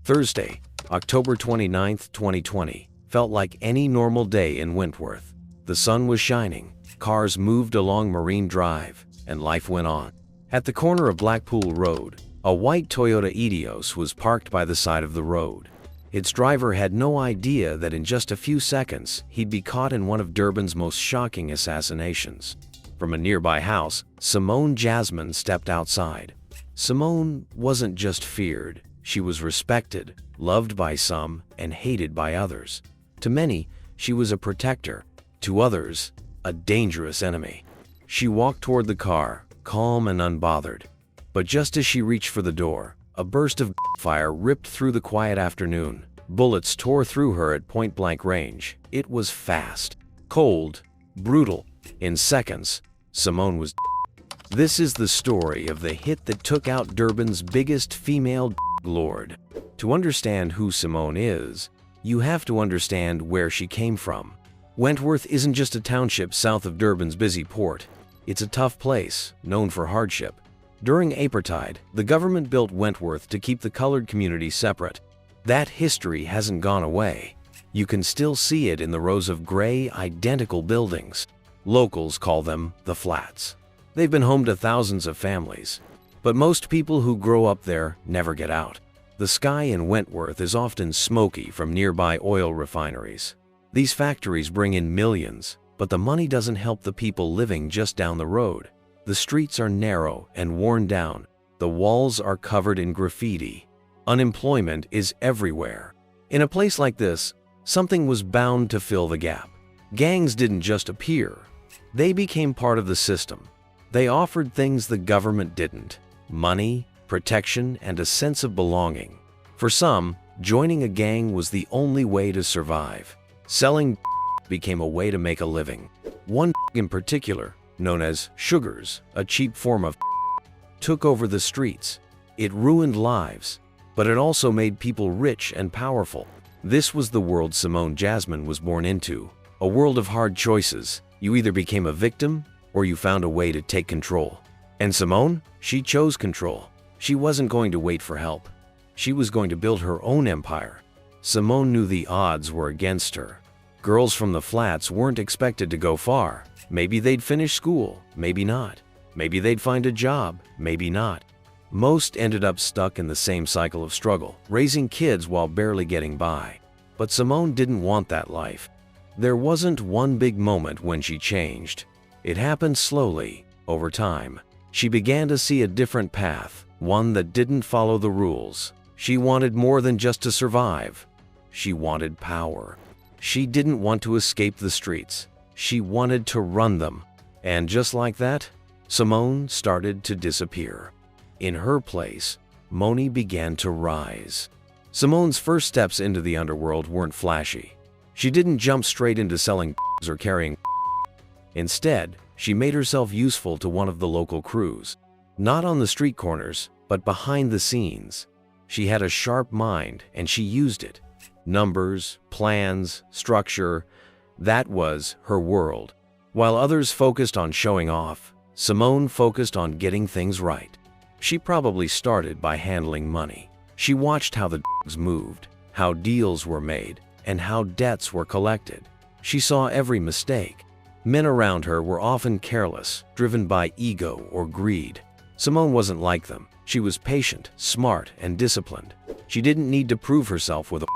Thursday, October 29, 2020, felt like any normal day in Wentworth. The sun was shining, cars moved along Marine Drive, and life went on. At the corner of Blackpool Road, a white Toyota Etios was parked by the side of the road. Its driver had no idea that in just a few seconds, he'd be caught in one of Durban's most shocking assassinations. From a nearby house, Simone Jasmin stepped outside. Simone wasn't just feared, she was respected, loved by some, and hated by others. To many, she was a protector. To others, a dangerous enemy. She walked toward the car, calm and unbothered. But just as she reached for the door, a burst of fire ripped through the quiet afternoon. Bullets tore through her at point-blank range. It was fast, cold, brutal. In seconds, Simone was dead. This is the story of the hit that took out Durban's biggest female lord. To understand who Simone is, you have to understand where she came from. Wentworth isn't just a township south of Durban's busy port. It's a tough place, known for hardship. During apartheid, the government built Wentworth to keep the colored community separate. That history hasn't gone away. You can still see it in the rows of gray, identical buildings. Locals call them the flats. They've been home to thousands of families. But most people who grow up there never get out. The sky in Wentworth is often smoky from nearby oil refineries. These factories bring in millions, but the money doesn't help the people living just down the road. The streets are narrow and worn down. The walls are covered in graffiti. Unemployment is everywhere. In a place like this, something was bound to fill the gap. Gangs didn't just appear. They became part of the system. They offered things the government didn't: money, protection, and a sense of belonging. For some, joining a gang was the only way to survive. Selling became a way to make a living. One in particular, known as sugars, a cheap form of took over the streets. It ruined lives, but it also made people rich and powerful. This was the world Simone Jasmin was born into, a world of hard choices. You either became a victim or you found a way to take control. And Simone, she chose control. She wasn't going to wait for help. She was going to build her own empire. Simone knew the odds were against her. Girls from the flats weren't expected to go far. Maybe they'd finish school, maybe not. Maybe they'd find a job, maybe not. Most ended up stuck in the same cycle of struggle, raising kids while barely getting by. But Simone didn't want that life. There wasn't one big moment when she changed. It happened slowly, over time. She began to see a different path, one that didn't follow the rules. She wanted more than just to survive. She wanted power. She didn't want to escape the streets. She wanted to run them. And just like that, Simone started to disappear. In her place, Moni began to rise. Simone's first steps into the underworld weren't flashy. She didn't jump straight into selling or carrying. Instead, she made herself useful to one of the local crews. Not on the street corners, but behind the scenes. She had a sharp mind and she used it. Numbers, plans, structure, that was her world. While others focused on showing off, Simone focused on getting things right. She probably started by handling money. She watched how the moved, how deals were made, and how debts were collected. She saw every mistake. Men around her were often careless, driven by ego or greed. Simone wasn't like them. She was patient, smart, and disciplined. She didn't need to prove herself with a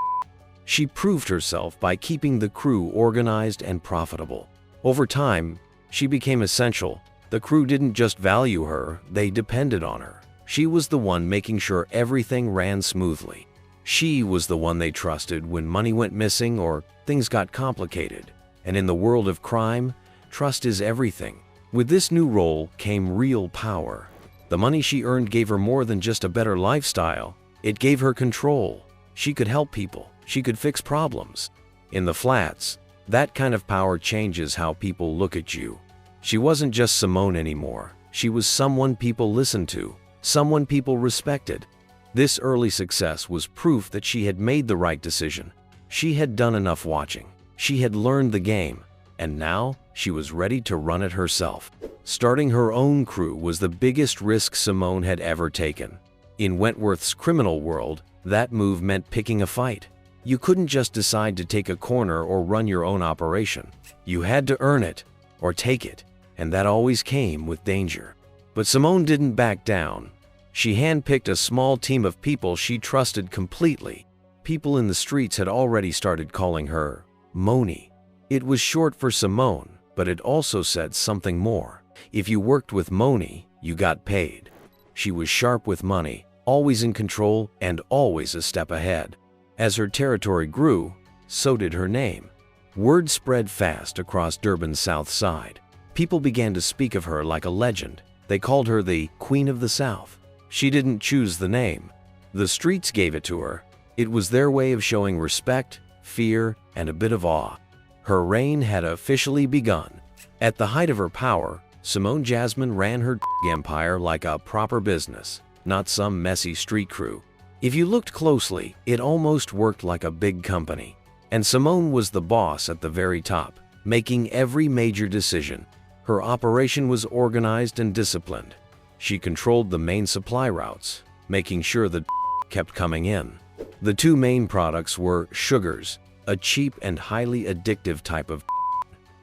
She proved herself by keeping the crew organized and profitable. Over time, she became essential. The crew didn't just value her, they depended on her. She was the one making sure everything ran smoothly. She was the one they trusted when money went missing or things got complicated. And in the world of crime, trust is everything. With this new role came real power. The money she earned gave her more than just a better lifestyle. It gave her control. She could help people. She could fix problems. In the flats, that kind of power changes how people look at you. She wasn't just Simone anymore. She was someone people listened to, someone people respected. This early success was proof that she had made the right decision. She had done enough watching. She had learned the game, and now she was ready to run it herself. Starting her own crew was the biggest risk Simone had ever taken. In Wentworth's criminal world, That move meant picking a fight. You couldn't just decide to take a corner or run your own operation. You had to earn it or take it, and that always came with danger. But Simone didn't back down. She handpicked a small team of people she trusted completely. People in the streets had already started calling her Moni. It was short for Simone, but it also said something more. If you worked with Moni, you got paid. She was sharp with money, always in control, and always a step ahead. As her territory grew, so did her name. Word spread fast across Durban's south side. People began to speak of her like a legend. They called her the Queen of the South. She didn't choose the name. The streets gave it to her. It was their way of showing respect, fear, and a bit of awe. Her reign had officially begun. At the height of her power, Simone Jasmin ran her empire like a proper business, not some messy street crew. If you looked closely, it almost worked like a big company. And Simone was the boss at the very top, making every major decision. Her operation was organized and disciplined. She controlled the main supply routes, making sure the kept coming in. The two main products were sugars, a cheap and highly addictive type of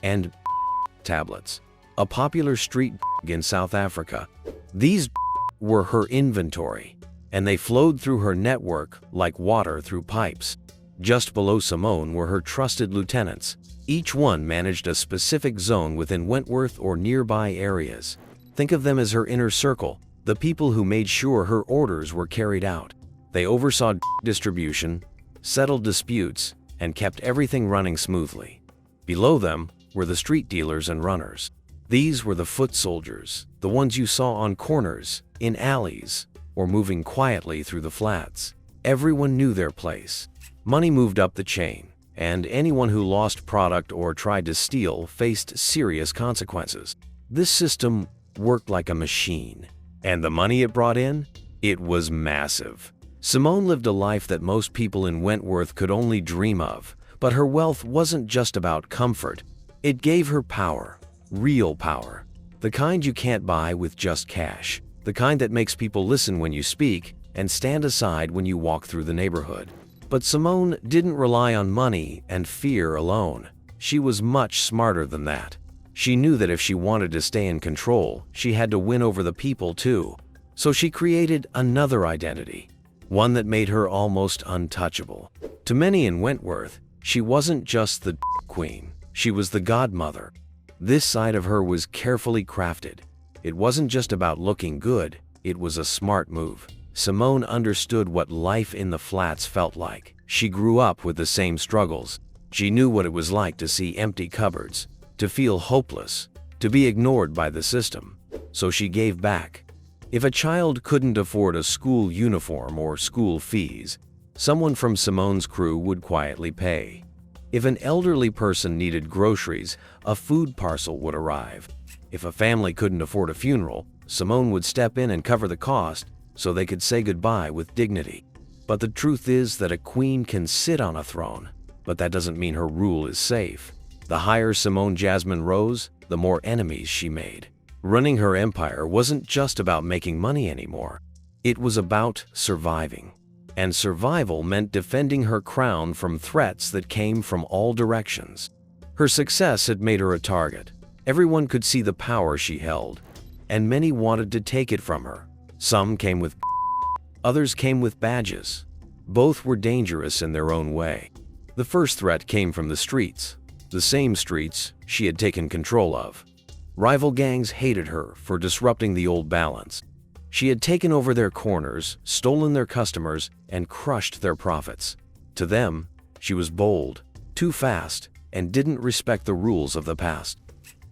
and tablets, a popular street in South Africa. These were her inventory, and they flowed through her network like water through pipes. Just below Simone were her trusted lieutenants. Each one managed a specific zone within Wentworth or nearby areas. Think of them as her inner circle, the people who made sure her orders were carried out. They oversaw distribution, settled disputes, and kept everything running smoothly. Below them were the street dealers and runners. These were the foot soldiers, the ones you saw on corners, in alleys, or moving quietly through the flats. Everyone knew their place. Money moved up the chain, and anyone who lost product or tried to steal faced serious consequences. This system worked like a machine, and the money it brought in? It was massive. Simone lived a life that most people in Wentworth could only dream of, but her wealth wasn't just about comfort. It gave her power, real power, the kind you can't buy with just cash, the kind that makes people listen when you speak and stand aside when you walk through the neighborhood. But Simone didn't rely on money and fear alone. She was much smarter than that. She knew that if she wanted to stay in control, she had to win over the people too. So she created another identity, one that made her almost untouchable. To many in Wentworth, she wasn't just the queen, she was the godmother. This side of her was carefully crafted. It wasn't just about looking good, it was a smart move. Simone understood what life in the flats felt like. She grew up with the same struggles. She knew what it was like to see empty cupboards, to feel hopeless, to be ignored by the system. So she gave back. If a child couldn't afford a school uniform or school fees, someone from Simone's crew would quietly pay. If an elderly person needed groceries, a food parcel would arrive. If a family couldn't afford a funeral, Simone would step in and cover the cost so they could say goodbye with dignity. But the truth is that a queen can sit on a throne, but that doesn't mean her rule is safe. The higher Simone Jasmin rose, the more enemies she made. Running her empire wasn't just about making money anymore. It was about surviving. And survival meant defending her crown from threats that came from all directions. Her success had made her a target. Everyone could see the power she held, and many wanted to take it from her. Some came with others came with badges. Both were dangerous in their own way. The first threat came from the streets, the same streets she had taken control of. Rival gangs hated her for disrupting the old balance. She had taken over their corners, stolen their customers, and crushed their profits. To them, she was bold, too fast, and didn't respect the rules of the past.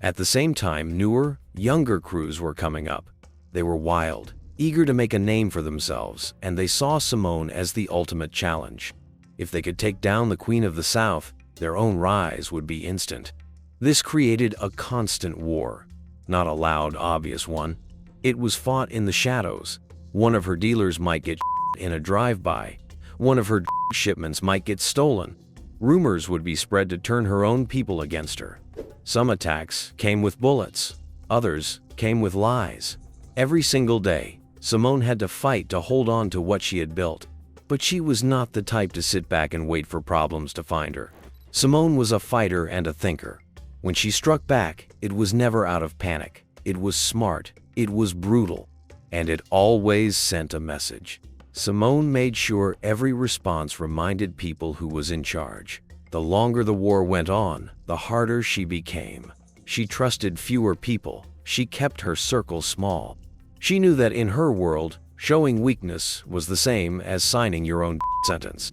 At the same time, newer, younger crews were coming up. They were wild, eager to make a name for themselves, and they saw Simone as the ultimate challenge. If they could take down the Queen of the South, their own rise would be instant. This created a constant war, not a loud, obvious one. It was fought in the shadows. One of her dealers might get in a drive-by. One of her shipments might get stolen. Rumors would be spread to turn her own people against her. Some attacks came with bullets. Others came with lies. Every single day, Simone had to fight to hold on to what she had built. But she was not the type to sit back and wait for problems to find her. Simone was a fighter and a thinker. When she struck back, it was never out of panic. It was smart, it was brutal, and it always sent a message. Simone made sure every response reminded people who was in charge. The longer the war went on, the harder she became. She trusted fewer people. She kept her circle small. She knew that in her world, showing weakness was the same as signing your own sentence.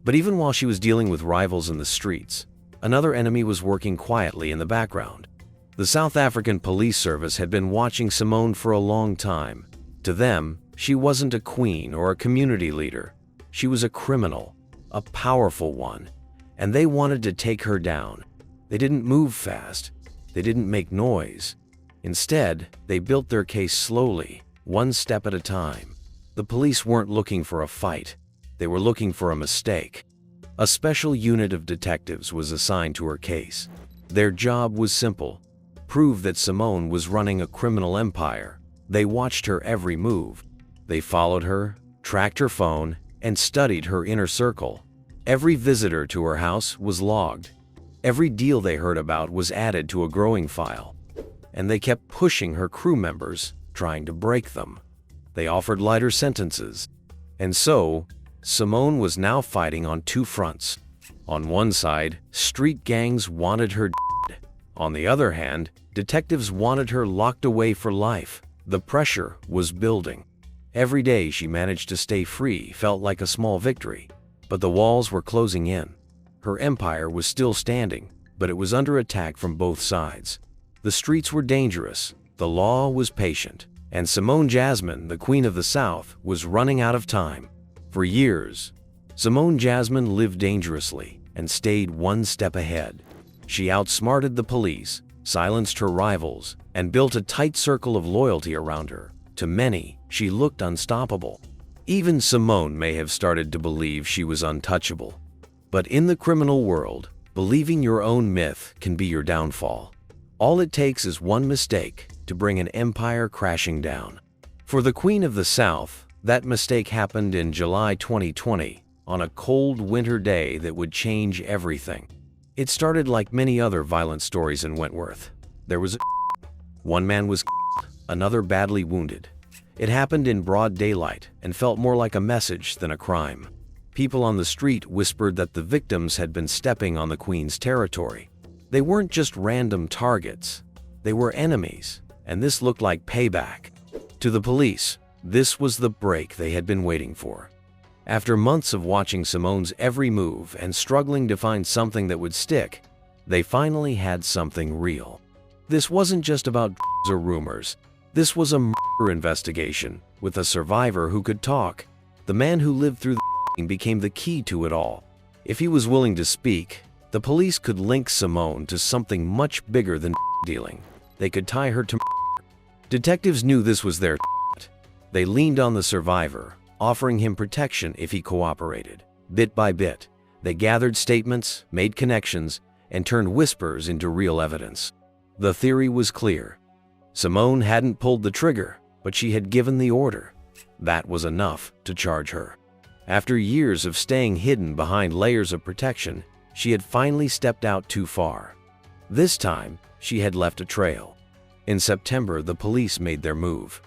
But even while she was dealing with rivals in the streets, another enemy was working quietly in the background. The South African Police Service had been watching Simone for a long time. To them, she wasn't a queen or a community leader. She was a criminal, a powerful one, and they wanted to take her down. They didn't move fast. They didn't make noise. Instead, they built their case slowly, one step at a time. The police weren't looking for a fight. They were looking for a mistake. A special unit of detectives was assigned to her case. Their job was simple: prove that Simone was running a criminal empire. They watched her every move. They followed her, tracked her phone, and studied her inner circle. Every visitor to her house was logged. Every deal they heard about was added to a growing file. And they kept pushing her crew members, trying to break them. They offered lighter sentences. And so, Simone was now fighting on two fronts. On one side, street gangs wanted her dead. On the other hand, detectives wanted her locked away for life. The pressure was building. Every day she managed to stay free felt like a small victory. But the walls were closing in. Her empire was still standing, but it was under attack from both sides. The streets were dangerous, the law was patient, and Simone Jasmin, the Queen of the South, was running out of time. For years, Simone Jasmin lived dangerously and stayed one step ahead. She outsmarted the police, silenced her rivals, and built a tight circle of loyalty around her. To many, she looked unstoppable. Even Simone may have started to believe she was untouchable. But in the criminal world, believing your own myth can be your downfall. All it takes is one mistake to bring an empire crashing down. For the Queen of the South, that mistake happened in July 2020, on a cold winter day that would change everything. It started like many other violent stories in Wentworth. There was one man was another badly wounded. It happened in broad daylight and felt more like a message than a crime. People on the street whispered that the victims had been stepping on the Queen's territory. They weren't just random targets. They were enemies, and this looked like payback. To the police, this was the break they had been waiting for. After months of watching Simone's every move and struggling to find something that would stick, they finally had something real. This wasn't just about or rumors. This was a murder investigation with a survivor who could talk. The man who lived through the became the key to it all. If he was willing to speak, the police could link Simone to something much bigger than dealing. They could tie her to Detectives knew this was their They leaned on the survivor, offering him protection if he cooperated. Bit by bit, they gathered statements, made connections, and turned whispers into real evidence. The theory was clear. Simone hadn't pulled the trigger, but she had given the order. That was enough to charge her. After years of staying hidden behind layers of protection, she had finally stepped out too far. This time, she had left a trail. In September, the police made their move.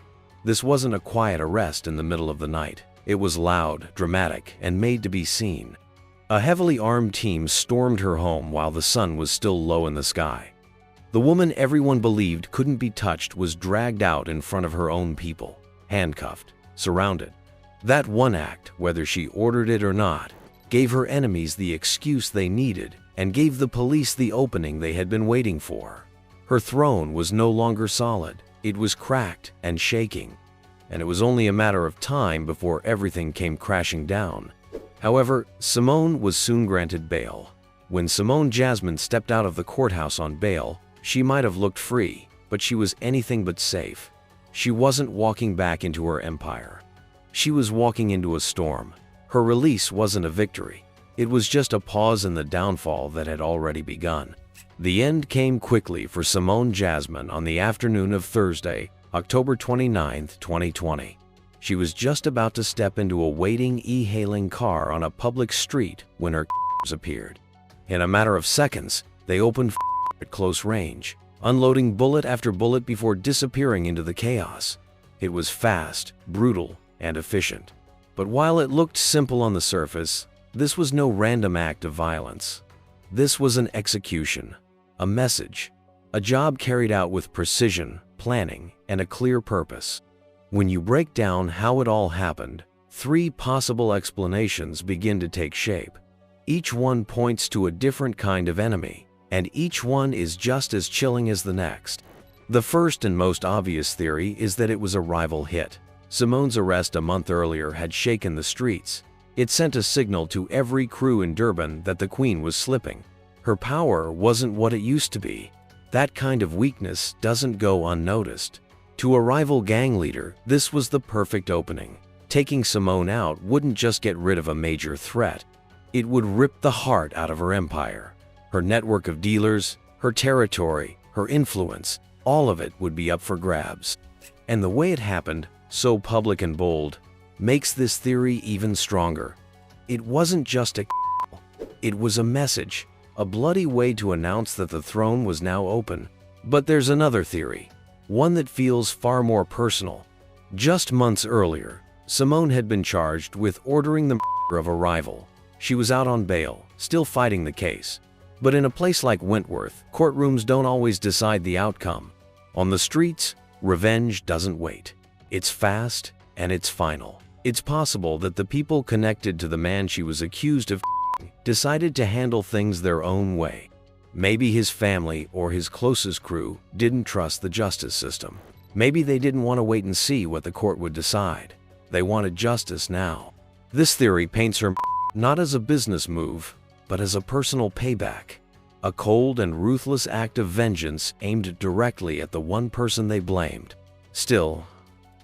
This wasn't a quiet arrest in the middle of the night. It was loud, dramatic, and made to be seen. A heavily armed team stormed her home while the sun was still low in the sky. The woman everyone believed couldn't be touched was dragged out in front of her own people, handcuffed, surrounded. That one act, whether she ordered it or not, gave her enemies the excuse they needed and gave the police the opening they had been waiting for. Her throne was no longer solid. It was cracked and shaking, and it was only a matter of time before everything came crashing down. However, Simone was soon granted bail. When Simone Jasmin stepped out of the courthouse on bail, she might have looked free, but she was anything but safe. She wasn't walking back into her empire. She was walking into a storm. Her release wasn't a victory. It was just a pause in the downfall that had already begun. The end came quickly for Simone Jasmin on the afternoon of Thursday, October 29, 2020. She was just about to step into a waiting e-hailing car on a public street when her appeared. In a matter of seconds, they opened at close range, unloading bullet after bullet before disappearing into the chaos. It was fast, brutal, and efficient. But while it looked simple on the surface, this was no random act of violence. This was an execution, a message, a job carried out with precision, planning, and a clear purpose. When you break down how it all happened, 3 possible explanations begin to take shape. Each one points to a different kind of enemy, and each one is just as chilling as the next. The first and most obvious theory is that it was a rival hit. Simone's arrest a month earlier had shaken the streets. It sent a signal to every crew in Durban that the Queen was slipping. Her power wasn't what it used to be. That kind of weakness doesn't go unnoticed. To a rival gang leader, this was the perfect opening. Taking Simone out wouldn't just get rid of a major threat. It would rip the heart out of her empire. Her network of dealers, her territory, her influence, all of it would be up for grabs. And the way it happened, so public and bold, makes this theory even stronger. It wasn't just a it was a message, a bloody way to announce that the throne was now open. But there's another theory, one that feels far more personal. Just months earlier, Simone had been charged with ordering the murder of a rival. She was out on bail, still fighting the case. But in a place like Wentworth, courtrooms don't always decide the outcome. On the streets, revenge doesn't wait. It's fast and it's final. It's possible that the people connected to the man she was accused of decided to handle things their own way. Maybe his family or his closest crew didn't trust the justice system. Maybe they didn't want to wait and see what the court would decide. They wanted justice now. This theory paints her not as a business move, but as a personal payback. A cold and ruthless act of vengeance aimed directly at the one person they blamed. Still,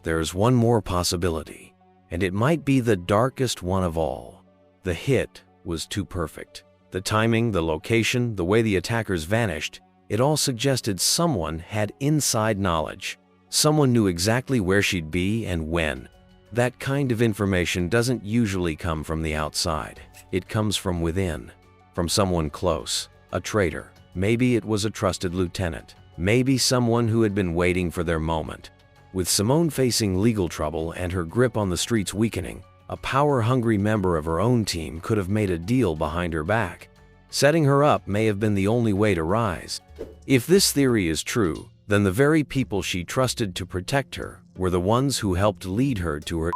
there's one more possibility, and it might be the darkest one of all. The hit was too perfect. The timing, the location, the way the attackers vanished, it all suggested someone had inside knowledge. Someone knew exactly where she'd be and when. That kind of information doesn't usually come from the outside. It comes from within, from someone close, a traitor. Maybe it was a trusted lieutenant. Maybe someone who had been waiting for their moment. With Simone facing legal trouble and her grip on the streets weakening, a power-hungry member of her own team could have made a deal behind her back. Setting her up may have been the only way to rise. If this theory is true, then the very people she trusted to protect her were the ones who helped lead her to her.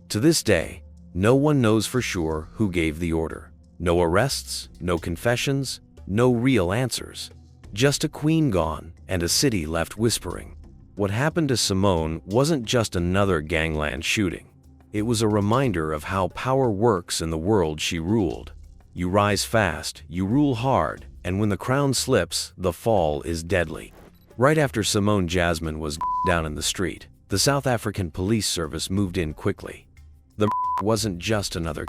To this day, no one knows for sure who gave the order. No arrests, no confessions, no real answers. Just a queen gone and a city left whispering. What happened to Simone wasn't just another gangland shooting. It was a reminder of how power works in the world she ruled. You rise fast, you rule hard, and when the crown slips, the fall is deadly. Right after Simone Jasmin was down in the street, the South African police service moved in quickly. The wasn't just another.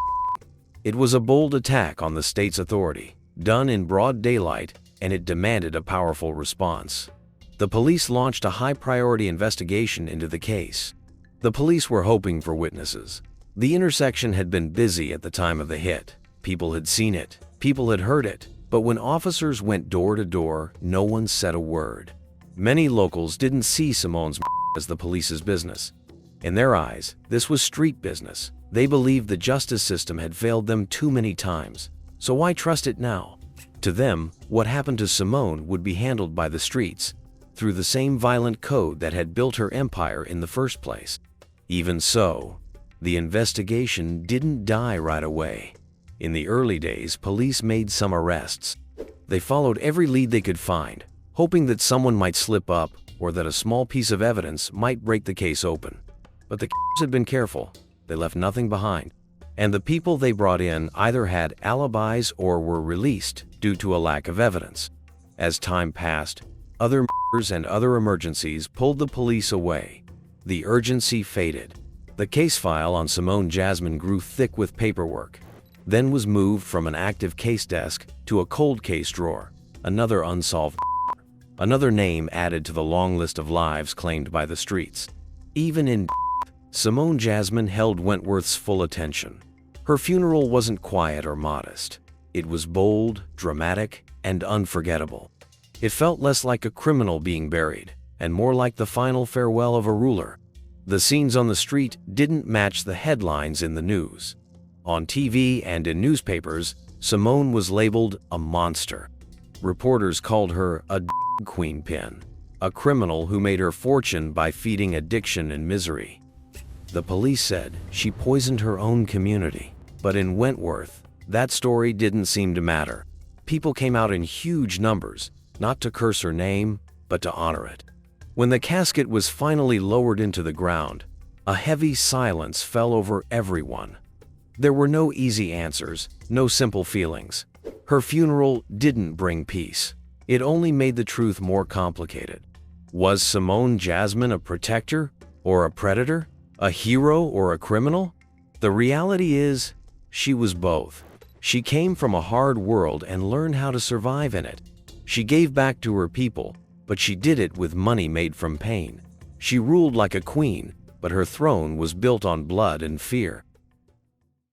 It was a bold attack on the state's authority, done in broad daylight, and it demanded a powerful response. The police launched a high-priority investigation into the case. The police were hoping for witnesses. The intersection had been busy at the time of the hit. People had seen it, people had heard it, but when officers went door to door, no one said a word. Many locals didn't see Simone's as the police's business. In their eyes, this was street business. They believed the justice system had failed them too many times. So why trust it now? To them, what happened to Simone would be handled by the streets, through the same violent code that had built her empire in the first place. Even so, the investigation didn't die right away. In the early days, police made some arrests. They followed every lead they could find, hoping that someone might slip up or that a small piece of evidence might break the case open. But the had been careful. They left nothing behind. And the people they brought in either had alibis or were released due to a lack of evidence. As time passed, other murders and other emergencies pulled the police away. The urgency faded. The case file on Simone Jasmin grew thick with paperwork, then was moved from an active case desk to a cold case drawer, another unsolved, another name added to the long list of lives claimed by the streets. Even in Simone Jasmin held Wentworth's full attention. Her funeral wasn't quiet or modest. It was bold, dramatic, and unforgettable. It felt less like a criminal being buried, and more like the final farewell of a ruler. The scenes on the street didn't match the headlines in the news. On TV and in newspapers, Simone was labeled a monster. Reporters called her a queen pin, a criminal who made her fortune by feeding addiction and misery. The police said she poisoned her own community. But in Wentworth, that story didn't seem to matter. People came out in huge numbers, not to curse her name, but to honor it. When the casket was finally lowered into the ground, a heavy silence fell over everyone. There were no easy answers, no simple feelings. Her funeral didn't bring peace. It only made the truth more complicated. Was Simone Jasmin a protector or a predator? A hero or a criminal? The reality is, she was both. She came from a hard world and learned how to survive in it. She gave back to her people, but she did it with money made from pain. She ruled like a queen, but her throne was built on blood and fear.